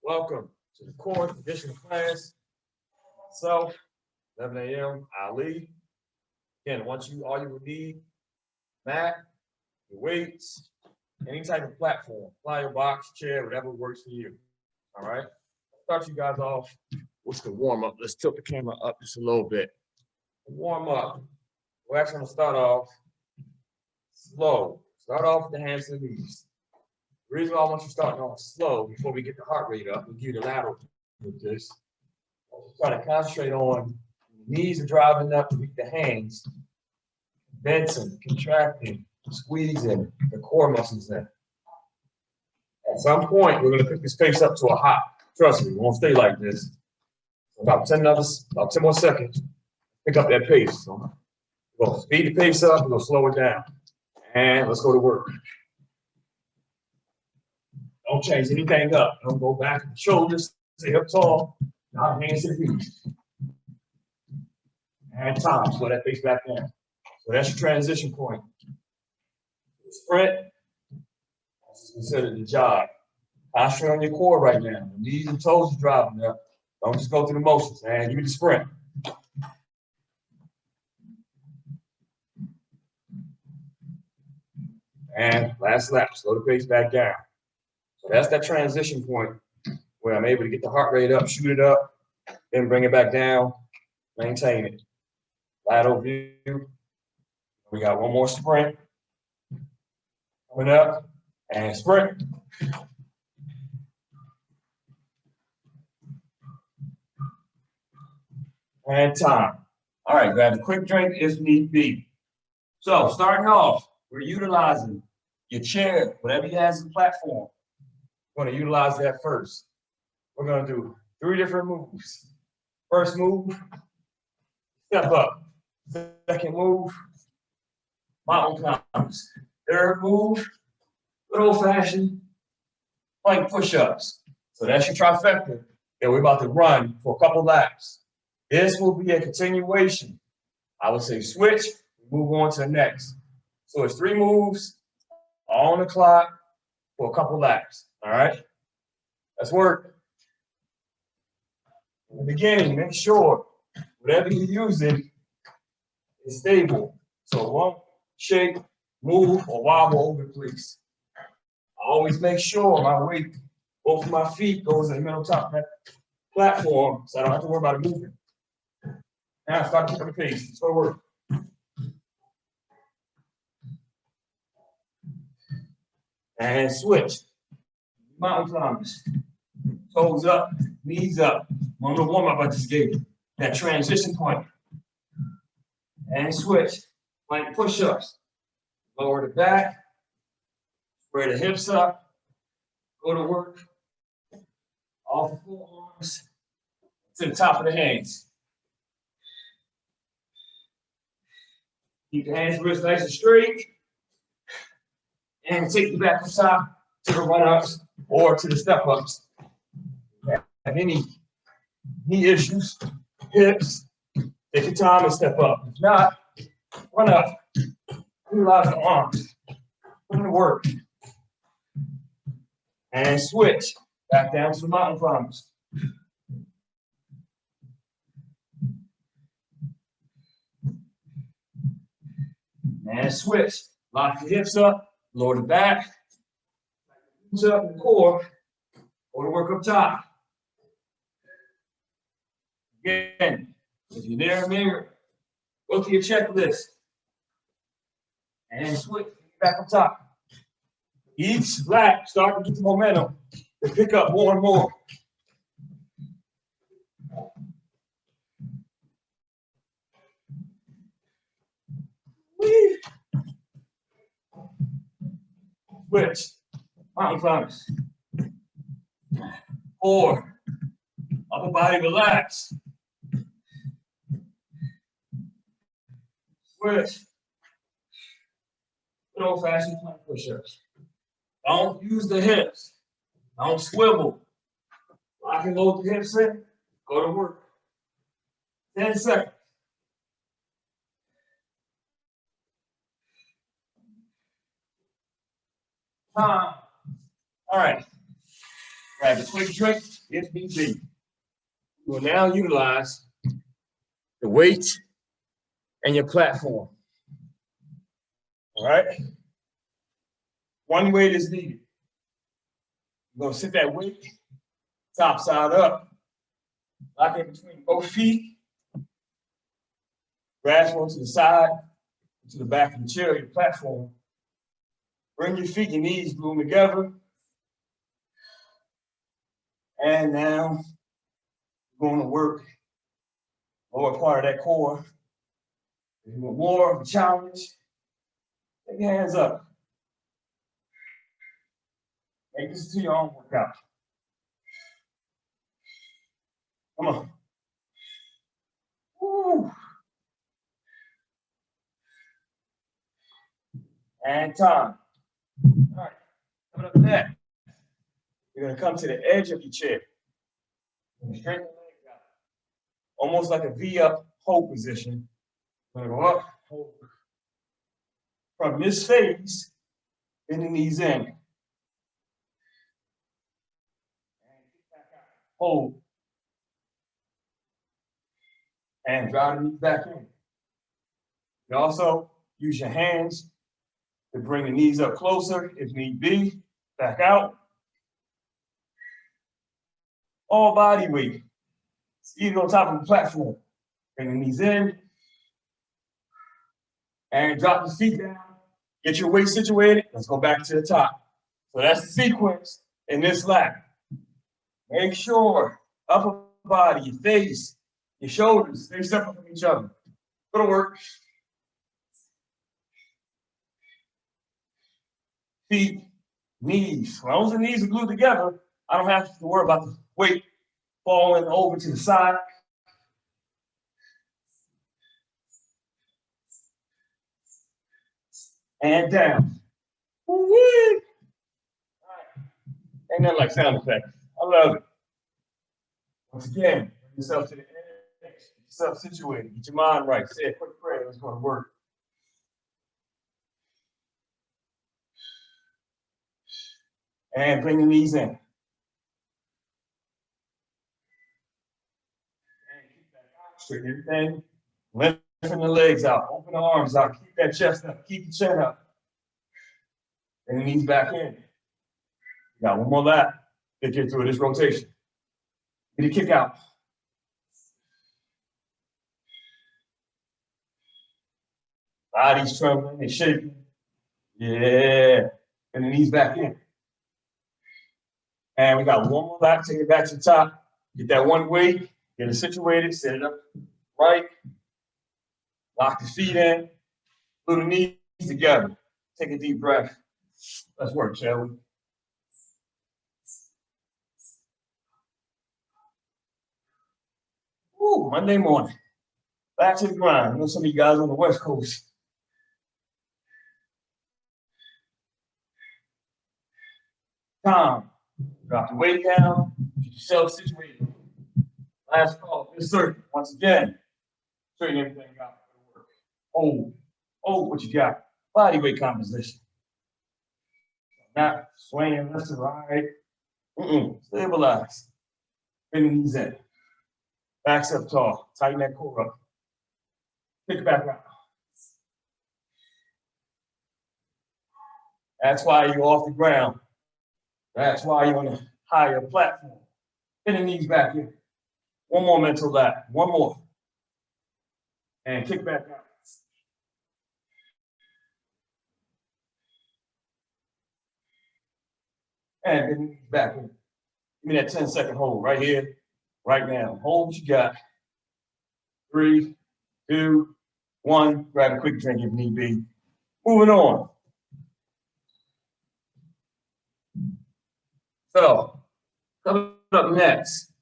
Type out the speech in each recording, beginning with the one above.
Welcome to the core conditioning class. Myself, 11 a.m. Ali. Again, all you will need, mat, your weights, any type of platform, flyer box, chair, whatever works for you. All right. I'll start you guys off with the warm up. Let's tilt the camera up just a little bit. Warm up. We're actually going to start off slow. Start off with the hands and knees. The reason why I want you starting off slow before we get the heart rate up, we'll give you the lateral with this. Try to concentrate on the knees are driving up to meet the hands, bending, contracting, squeezing the core muscles in. At some point, we're going to pick this pace up to a hop. Trust me, we won't stay like this. About 10 more seconds, pick up that pace. So we'll speed the pace up, we'll slow it down. And let's go to work. Don't change anything up. Don't go back to the shoulders. Stay up tall. Now hands to the feet. And time. Slow that pace back down. So that's your transition point. Sprint. That's considered the jog. Concentrate on your core right now. The knees and toes are driving up. Don't just go through the motions, man. Give me the sprint. And last lap. Slow the pace back down. So that's that transition point where I'm able to get the heart rate up, shoot it up, then bring it back down, maintain it. Lateral view. We got one more sprint. Coming up and sprint. And time. All right, grab a quick drink if need be. So starting off, we're utilizing your chair, whatever you have as a platform. We're going to utilize that first. We're going to do 3 different moves. First move, step up. Second move, mountain climbs. Third move, good old-fashioned plank push-ups. So that's your trifecta that we're about to run for a couple laps. This will be a continuation. I would say switch, move on to the next. So it's 3 moves on the clock for a couple laps. All right, let's work. In the beginning, make sure whatever you're using is stable. So it won't shake, move, or wobble over the place. I always make sure my weight, both of my feet, goes in the middle top of that platform so I don't have to worry about it moving. Now start to pick up the pace. Let's go to work. And switch. Mountain climbers. Toes up, knees up. On the warm up I just gave you. That transition point. And switch. Plank push ups. Lower the back. Spread the hips up. Go to work. Off the forearms to the top of the hands. Keep the hands wrists nice and straight. And take you back to the top to the run-ups or to the step-ups. Have any knee issues, hips, take your time and step up. If not, run up. Utilize the arms. Put in the work. And switch. Back down to the mountain climbers. And switch. Lock the hips up. Lower the back, up in the core, go to work up top. Again, if you're near a mirror, go to your checklist and switch back up top. Each lap, start to get the momentum to pick up more and more. Whee. Switch, mountain climbers. 4, upper body relax. Switch, good old-fashioned plank push-ups. Don't use the hips. Don't swivel. Lock and load the hips in. Go to work. 10 seconds. Time. All right. Grab a quick drink. if need be. You will now utilize the weight and your platform. All right? One weight is needed. You're gonna sit that weight top side up, lock it between both feet, grasp onto the side, to the back of the chair, your platform. Bring your feet, your knees, glue them together. And now we're going to work lower part of that core. If you want more of a challenge, take your hands up. Make this to your own workout. Come on. Woo. And time. All right, coming up next, you're going to come to the edge of your chair. Straighten the legs out. Almost like a V-up hold position. Going to go up, hold. From this phase, bend the knees in. And hold. And drive the knees back in. You also use your hands to bring the knees up closer if need be. Back out. All body weight. Either on top of the platform. Bring the knees in. And drop the feet down. Get your weight situated. Let's go back to the top. So that's the sequence in this lap. Make sure upper body, your face, your shoulders stay separate from each other. Go to work. Feet, knees. As long as the knees are glued together, I don't have to worry about the weight falling over to the side. And down. Woo-wee. All right. Ain't nothing like sound effects. I love it. Once again, bring yourself to the edge, get yourself situated, get your mind right. Say a quick prayer, it's going to work. And bring the knees in. And keep that out, straighten everything. Lengthen the legs out, open the arms out, keep that chest up, keep the chin up. And the knees back in. Got one more lap to get through this rotation. Get a kick out. Body's trembling and shaking. Yeah. And the knees back in. And we got one more lap, take it back to the top. Get that one weight, get it situated, set it up right. Lock the feet in, glue the knees together. Take a deep breath. Let's work, shall we? Woo, Monday morning. Back to the grind. I know some of you guys on the West Coast. Time. Drop the weight down. Get yourself situated. Last call. This circuit. Once again, straighten everything out. Hold. Hold what you got. Body weight composition. Not swaying left to right. Stabilize. Bend the knees in. Backs up tall. Tighten that core up. Pick it back out. That's why you're off the ground. That's why you're on a higher platform. Bend the knees back in. One more mental lap. One more. And kick back out. And bend the knees back in. Give me that 10-second hold right here, right now. Hold what you got. 3, 2, 1. Grab a quick drink if need be. Moving on. So, coming up next,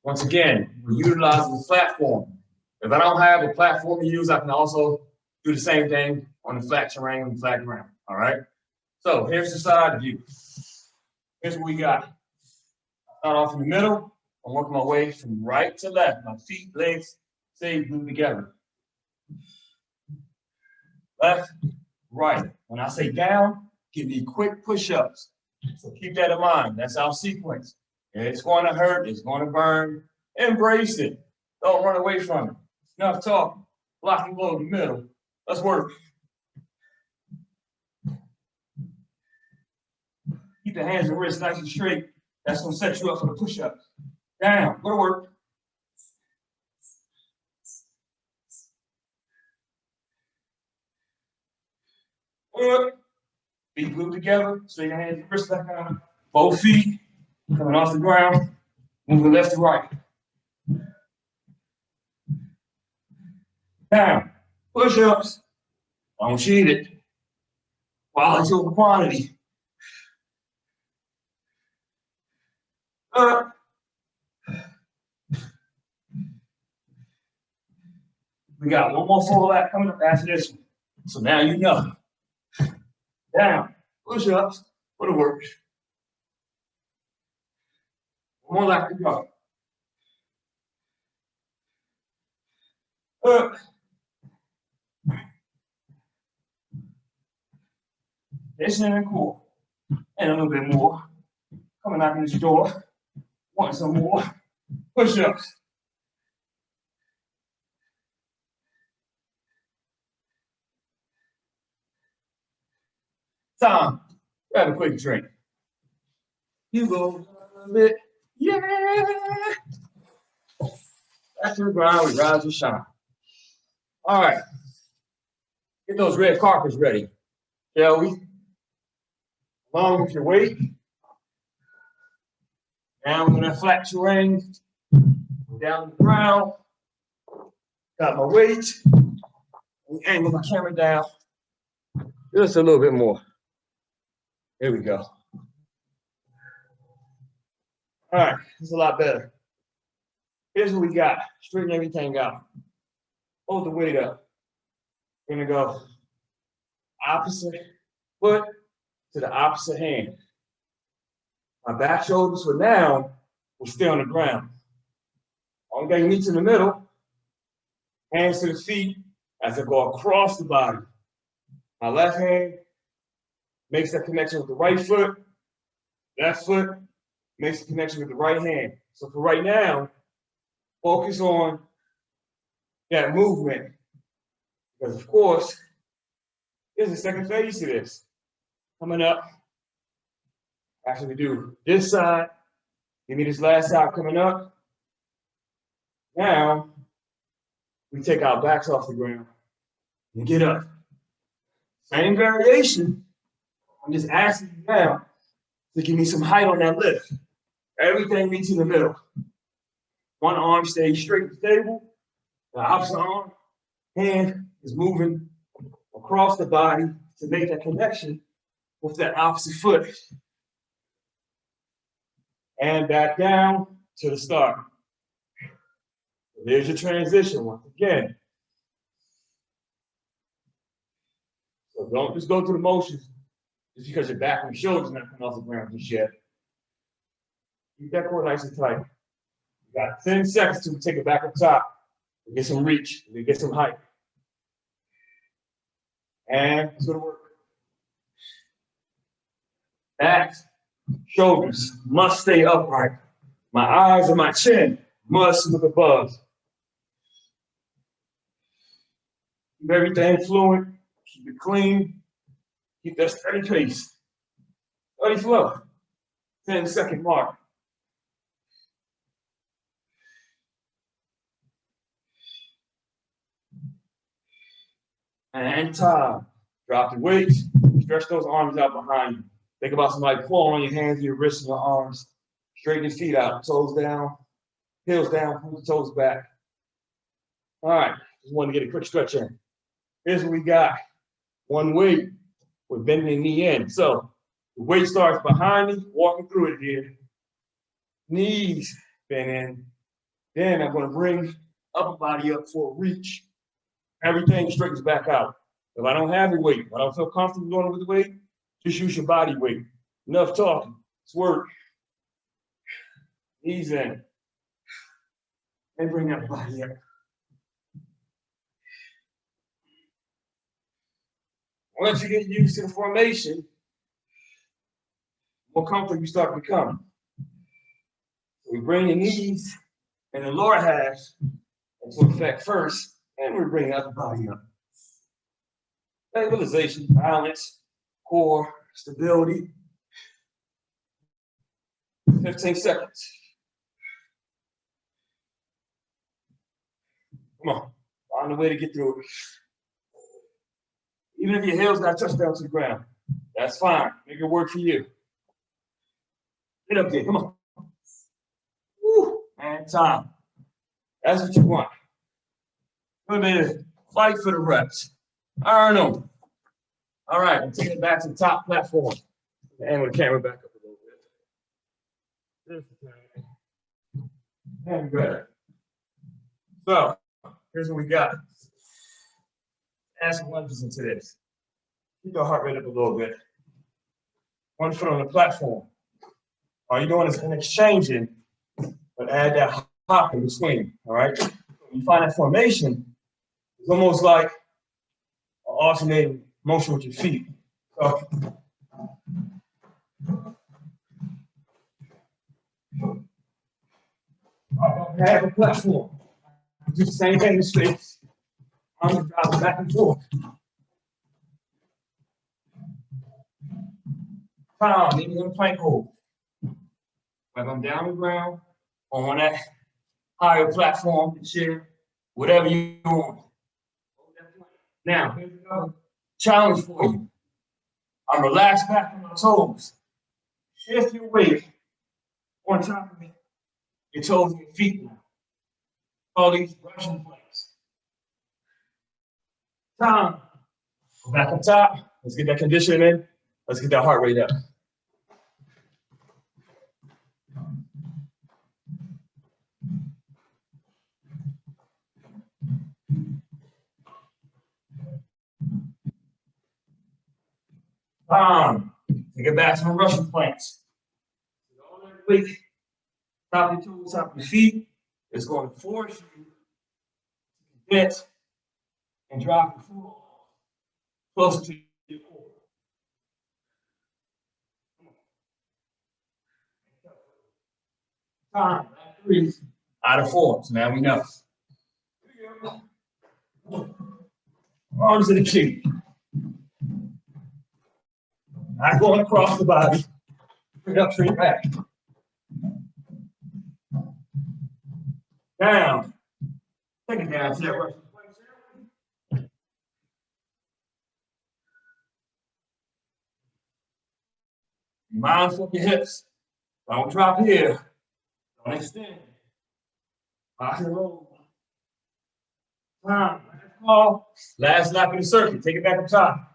once again, we're utilizing the platform. If I don't have a platform to use, I can also do the same thing on the flat terrain and flat ground. All right. So here's the side view. Here's what we got. Start off in the middle. I'm working my way from right to left. My feet, legs, stay glued together. Left, right. When I say down, give me quick push-ups. So keep that in mind. That's our sequence. It's going to hurt. It's going to burn. Embrace it. Don't run away from it. Enough talk. Lock and load in the middle. Let's work. Keep the hands and wrists nice and straight. That's going to set you up for the push-ups. Down. Go to work. Up. Feet glued together. Straight your hands and wrists back on. Both feet coming off the ground. Moving left to right. Down. Push-ups. Don't cheat it. Quality over quantity. Up. We got one more full lap coming up after this one. So now you know. Down. Push-ups. For the work. One more lap to go. Up. Listen and cool. And a little bit more. Coming out in this door. Want some more. Push-ups. Time. Grab a quick drink. You go a bit. Yeah. Back to the ground. We rise and shine. All right. Get those red carpets ready, shall we? Along with your weight. Down on that flat terrain. Down the ground. Got my weight. Angle my camera down. Just a little bit more. Here we go. All right, this is a lot better. Here's what we got. Straighten everything out. Hold the weight up. We're gonna go opposite foot to the opposite hand. My back shoulders for now will stay on the ground. Only thing meets in the middle, hands to the feet as I go across the body. My left hand makes that connection with the right foot. Left foot makes the connection with the right hand. So for right now, focus on that movement. Because of course, there's a second phase to this. Coming up, after we do this side, give me this last side coming up. Now, we take our backs off the ground and get up. Same variation. I'm just asking you now to give me some height on that lift. Everything meets in the middle. One arm stays straight and stable. The opposite arm, hand is moving across the body to make that connection with that opposite foot. And back down to the start. There's your transition once again. So don't just go through the motions just because your back and your shoulders not coming off the ground just yet. Keep that core nice and tight. You got 10 seconds to take it back up top. We get some reach, we get some height. And it's gonna work. Back, shoulders must stay upright. My eyes and my chin must look above. Keep everything fluid, keep it clean, keep that steady pace. Steady flow. 10-second mark. And time. Drop the weight, stretch those arms out behind you. Think about somebody pulling on your hands, your wrists, and your arms. Straighten your feet out, toes down, heels down, pull the toes back. All right, just want to get a quick stretch in. Here's what we got. One weight, we're bending the knee in. So the weight starts behind me, walking through it here. Knees bend in. Then I'm going to bring upper body up for a reach. Everything straightens back out. If I don't have the weight, if I don't feel comfortable going with the weight, just use your body weight. Enough talking. It's work. Knees in. And bring that body up. Once you get used to the formation, the more comfortable you start becoming. We bring the knees and the lower half into effect first, and we bring the upper body up. Stabilization, balance, core, stability. 15 seconds. Come on, find a way to get through it. Even if your heels got touched down to the ground, that's fine. Make it work for you. Get up there, come on. Woo, and time. That's what you want. Good bit fight for the reps. Earn them. All right, I'm taking it back to the top platform. And with the camera back up a little bit. And good. So, here's what we got. Add some lunges into this. Keep your heart rate up a little bit. One foot on the platform. All you're doing is exchanging, but add that hop in between. All right? When you find that formation, it's almost like an alternating motion with your feet. So, I have a platform. Do the same thing in space. I'm driving back and forth. Time, maybe in a plank hold. Whether I'm down on the ground or on that higher platform, chair, whatever you want. Now, here's another challenge for you. I'm relaxed back on my toes. Shift your weight on top of your toes and your feet now. All these Russian planks. Time. Go back up top. Let's get that conditioning in. Let's get that heart rate up. Take it back to the Russian planks. All that weight, top of your toes, top of your feet, is going to force you to get and drop your foot closer to your core. Time, 3 out of 4. So now we know. Arms in the cheek. Not going across the body. Straight up, straight back. Down. Take it down to that Russian plank. Mindful of your hips. Don't drop here. Don't extend. Rock and roll. Time. Last call. Last lap of the circuit. Take it back up top.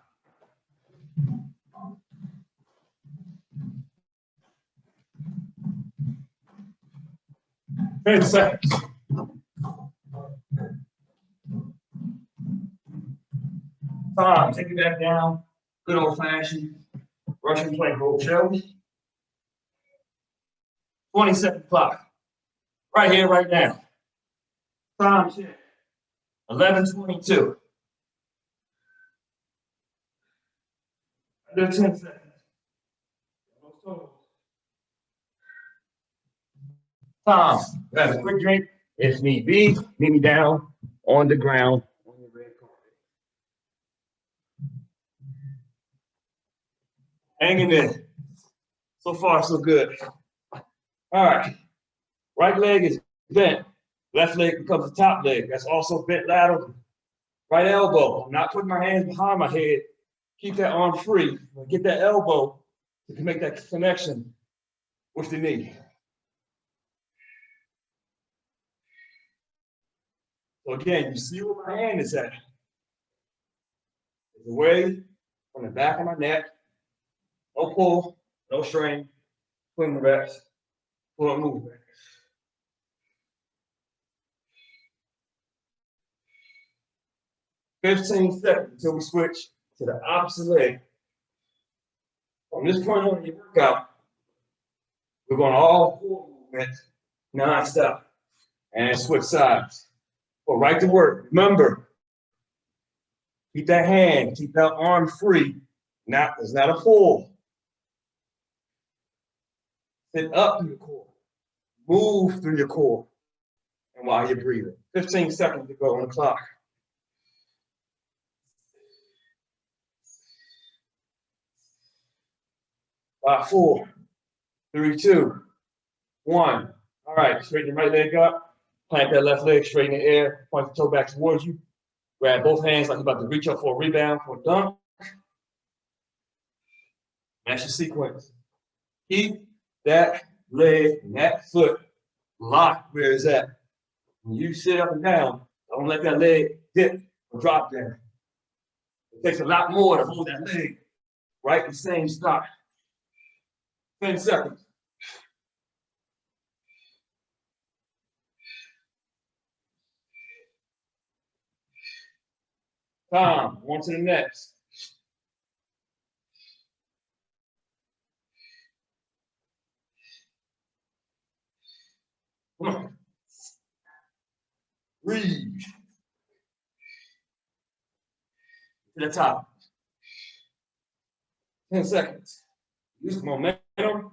10 seconds. Time. Take it back down. Good old fashioned Russian plank hold, shall we? 20-second clock. Right here, right now. Time check. 11:22. Under 10 seconds. Time. Grab a quick drink if need be. Meet me down on the ground on the red carpet. Hanging there. So far, so good. All right. Right leg is bent. Left leg becomes the top leg. That's also bent lateral. Right elbow. I'm not putting my hands behind my head. Keep that arm free. Get that elbow to make that connection with the knee. So again, you see where my hand is at. It's away from the back of my neck. No pull, no strain. Putting the reps. Pull and move. 15 seconds until we switch to the opposite leg. From this point on in your workout, we're going all 4 movements non-stop and switch sides. But right to work. Remember, keep that hand, keep that arm free. It's not a pull. Sit up to the core. Move through your core and while you're breathing. 15 seconds to go on the clock. 5, 4, 3, 2, 1. All right, straighten your right leg up. Plant that left leg straight in the air. Point the toe back towards you. Grab both hands like you're about to reach up for a rebound for a dunk. That's your sequence. Keep that leg and that foot locked where it's at. When you sit up and down, don't let that leg dip or drop down. It takes a lot more to hold that leg right in the same spot. 10 seconds. Time. On to the next. Come on. Breathe. To the top. 10 seconds. Use the momentum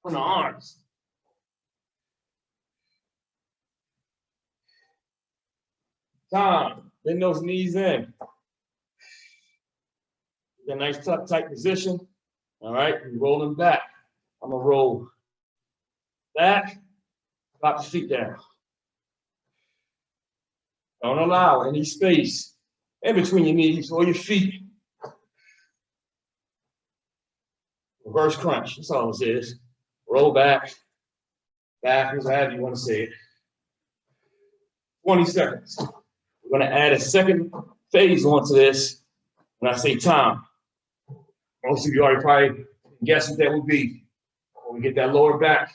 on the arms. Time. Bend those knees in. Get a nice tuck, tight position. All right, you're rolling back. I'm gonna roll back, drop the feet down. Don't allow any space in between your knees or your feet. Reverse crunch, that's all this is. Roll back, backwards, however you want to say it. 20 seconds. We're gonna add a second phase onto this when I say time. Most of you already probably guess what that would be. When we get that lower back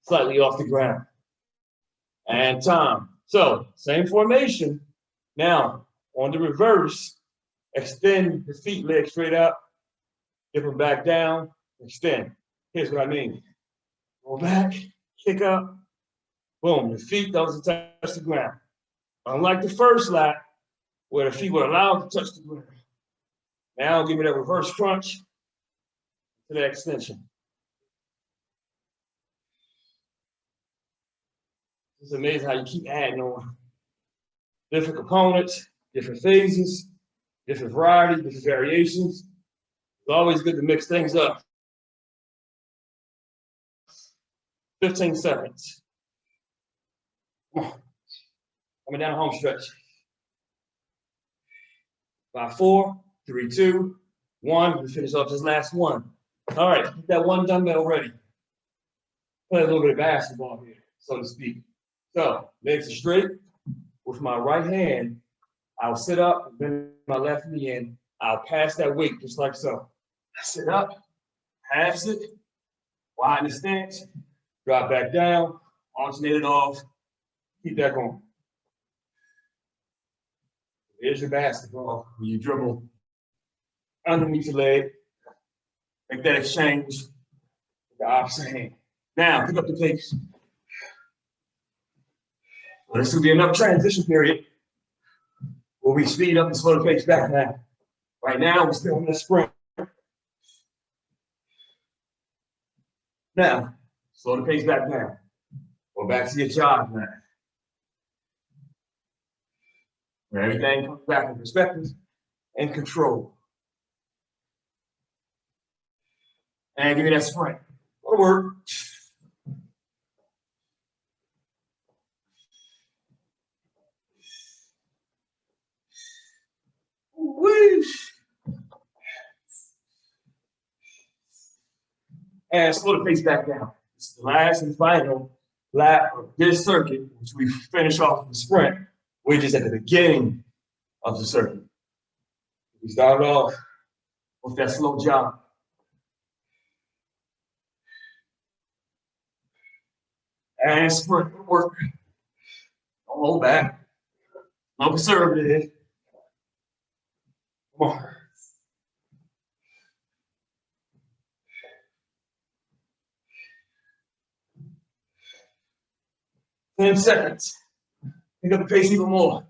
slightly off the ground. And time. So, same formation. Now, on the reverse, extend the feet, legs straight up, dip them back down, extend. Here's what I mean. Go back, kick up, boom, the feet doesn't touch the ground. Unlike the first lap, where the feet were allowed to touch the ground. Now give me that reverse crunch to that extension. It's amazing how you keep adding on different components, different phases, different variety, different variations. It's always good to mix things up. 15 seconds. Come on. Coming down home stretch. 5, 4, 3, 2, 1. We finish off this last one. All right, get that one dumbbell ready. Play a little bit of basketball here, so to speak. So, legs are straight. With my right hand, I'll sit up, bend my left knee in. I'll pass that weight just like so. Sit up, pass it, widen the stance, drop back down, alternate it off, keep that going. Here's your basketball. When you dribble underneath your leg, make that exchange with the opposite hand. Now, pick up the pace. Well, this will be another transition period where we speed up and slow the pace back now. Right now, we're still in the sprint. Now, slow the pace back down. Go back to your jog now. Where everything comes back in perspective and control. And give me that sprint. Go to work. Whoosh. And slow the pace back down. This is the last and final lap of this circuit, which we finish off the sprint. We're just at the beginning of the circuit. We started off with that slow jog. And sprint work. Don't hold back. No conservative. Come on. Ten seconds. Pick up the pace even more.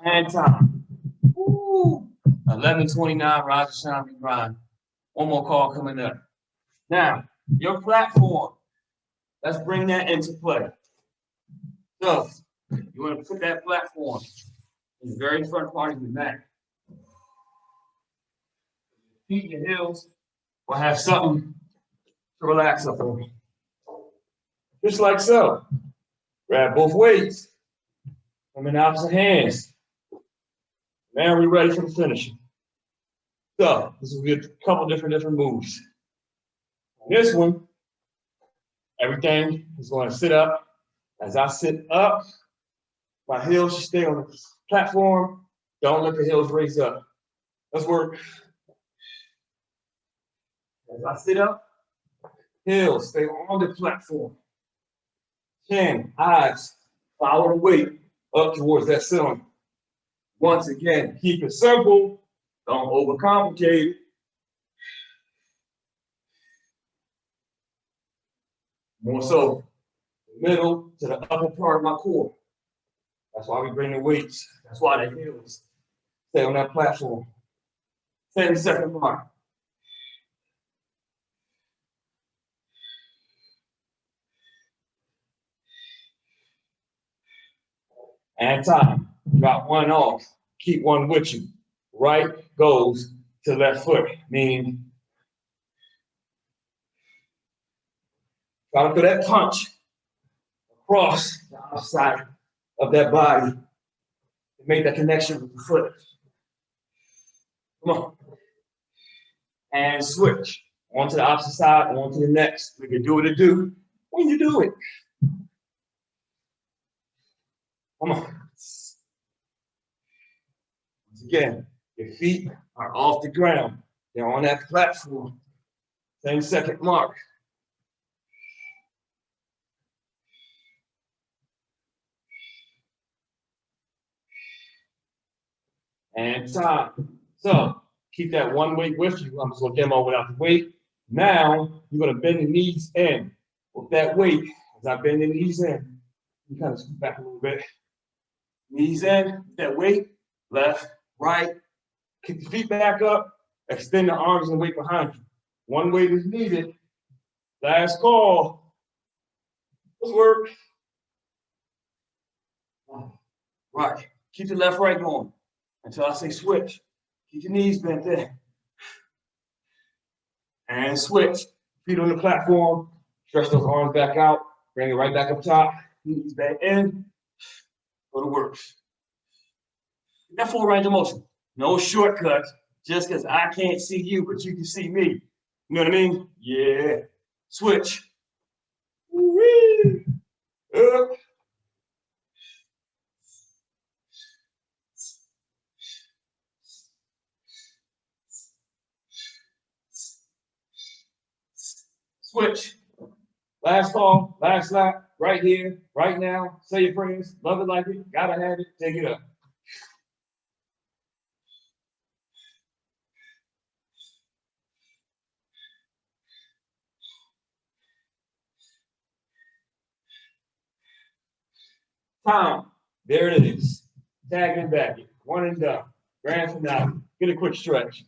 And time. 11:29, rise and shine, and grind. One more call coming up. Now, your platform, let's bring that into play. So, you want to put that platform in the very front part of your mat. Feet and heels will have something to relax up on. Just like so. Grab both weights. Come in opposite hands. Now we're ready for the finish. So, this will be a couple different moves. This one, everything is going to sit up. As I sit up, my heels should stay on the platform. Don't let the heels raise up. Let's work. As I sit up, heels stay on the platform. Chin, eyes, follow the weight up towards that ceiling. Once again, keep it simple. Don't overcomplicate it. More so, the middle to the upper part of my core. That's why we bring the weights. That's why the heels stay on that platform. 10-second mark. And time. Drop one off. Keep one with you. Right goes to left foot, meaning try to put that punch across the outside of that body to make that connection with the foot. Come on. And switch. On to the opposite side, on to the next. We can do what it do when you do it. Come on. Once again, your feet are off the ground. They're on that platform. 10-second mark. And time. So keep that one weight with you. I'm just going to demo without the weight. Now you're going to bend the knees in with that weight. As I bend the knees in, you kind of scoot back a little bit. Knees in, that weight, left, right. Kick the feet back up. Extend the arms and weight behind you. One weight is needed. Last call. Let's work. Right. Keep the left, right going until I say switch. Keep your knees bent there. And switch. Feet on the platform. Stretch those arms back out. Bring it right back up top. Knees back in. Go to work. That full range of motion. No shortcuts. Just because I can't see you, but you can see me. You know what I mean? Yeah. Switch. Woo-wee. Up. Switch. Last call, last lap, right here, right now. Say your prayers, love it like it, gotta have it, take it up. Time. There it is. Tag and back it. One and done. Grand finale. Get a quick stretch.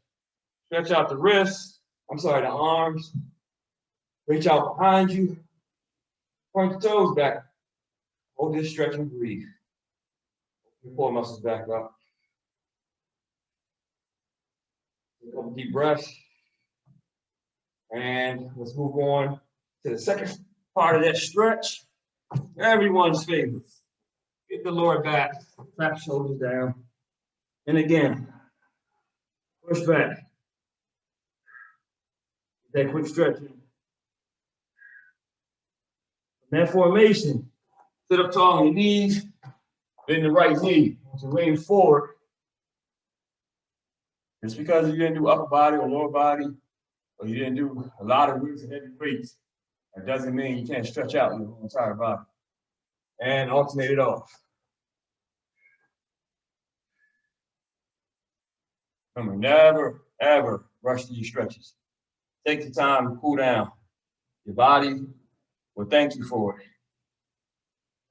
Stretch out the wrists. The arms. Reach out behind you. Point the toes back. Hold this stretch and breathe. Your core muscles back up. A couple deep breaths. And let's move on to the second part of that stretch. Everyone's favorite. Get the lower back, clap shoulders down. And again, push back. That quick stretching. From that formation, sit up tall on your knees, bend the right knee to lean forward. Just because you didn't do upper body or lower body, or you didn't do a lot of weights and heavy weights, that doesn't mean you can't stretch out your entire body. And alternate it off. Remember, never, ever rush these stretches. Take the time to cool down. Your body will thank you for it.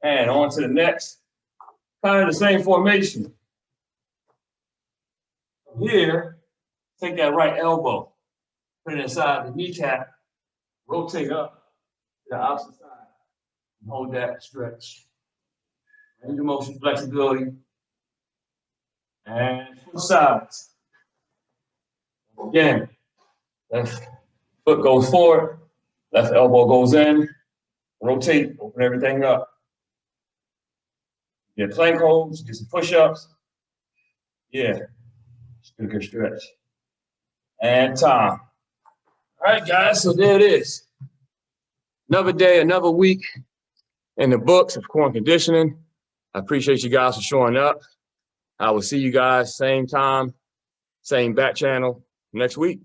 And on to the next, kind of the same formation. From here, take that right elbow. Put it inside the kneecap. Rotate up to the opposite side. And hold that stretch. Range of motion, flexibility. And switch sides. Again, left foot goes forward, left elbow goes in, rotate, open everything up. Get plank holds, get some push-ups. Yeah, just do a good stretch. And time. All right, guys, so there it is. Another day, another week in the books of core and conditioning. I appreciate you guys for showing up. I will see you guys same time, same back channel next week.